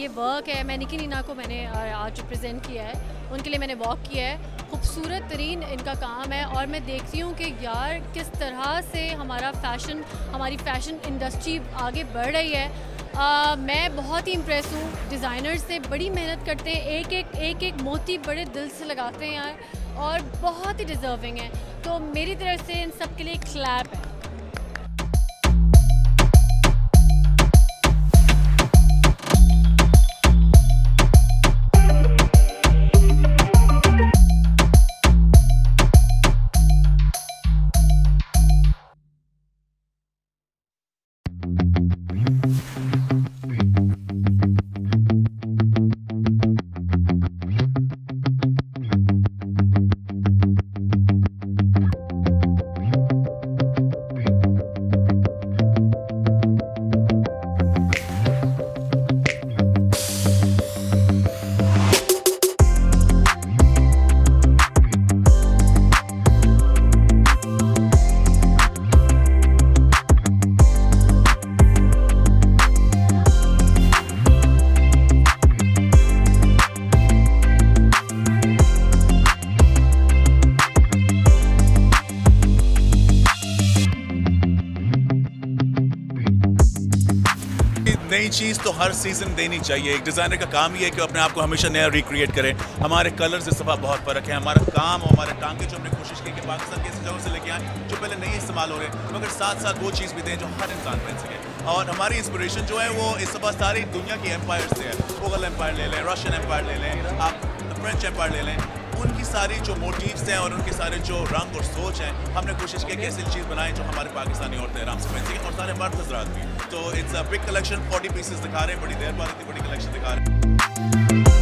ये वर्क है, मैं निकी नीना को मैंने आज रिप्रेजेंट किया है, उनके लिए मैंने वॉक किया है। खूबसूरत तरीन इनका काम है और मैं देखती हूँ कि यार किस तरह से हमारी फ़ैशन इंडस्ट्री आगे बढ़ रही है। मैं बहुत ही इम्प्रेस हूँ, डिज़ाइनर्स से बड़ी मेहनत करते हैं, एक मोती बड़े दिल से लगाते हैं यार, और बहुत ही डिज़र्विंग है। तो मेरी तरफ से इन सब के लिए एक क्लैप है। नई चीज़ तो हर सीज़न देनी चाहिए। एक डिज़ाइनर का काम ही है कि अपने आप को हमेशा नया रिक्रिएट करें। हमारे कलर्स इस दफ़ा बहुत फ़र्क है, हमारा काम और हमारे टांगे जो हमने कोशिश की कि पाकिस्तान की ऐसी जगहों से लेके आएँ जो पहले नहीं इस्तेमाल हो रहे, मगर साथ साथ वो चीज़ भी दें जो हर इंसान पहन सके। और हमारी इंस्पिरेशन जो है वो इस दफ़ा सारी दुनिया की एम्पायर से है। मुगल एम्पायर ले लें, रशियन एम्पायर ले लें, आप फ्रेंच एम्पायर ले लें, उनकी सारी जो मोटिव्स हैं और उनके सारे जो रंग और सोच हैं, हमने कोशिश की कि ऐसी चीज़ बनाएं जो हमारे पाकिस्तानी औरतें आराम से पहन सकें और सारे मर्द हज़रात भी। तो it's a big collection, 40 pieces दिखा रहे हैं, बड़ी देर बाद इतनी बड़ी कलेक्शन दिखा रहे हैं।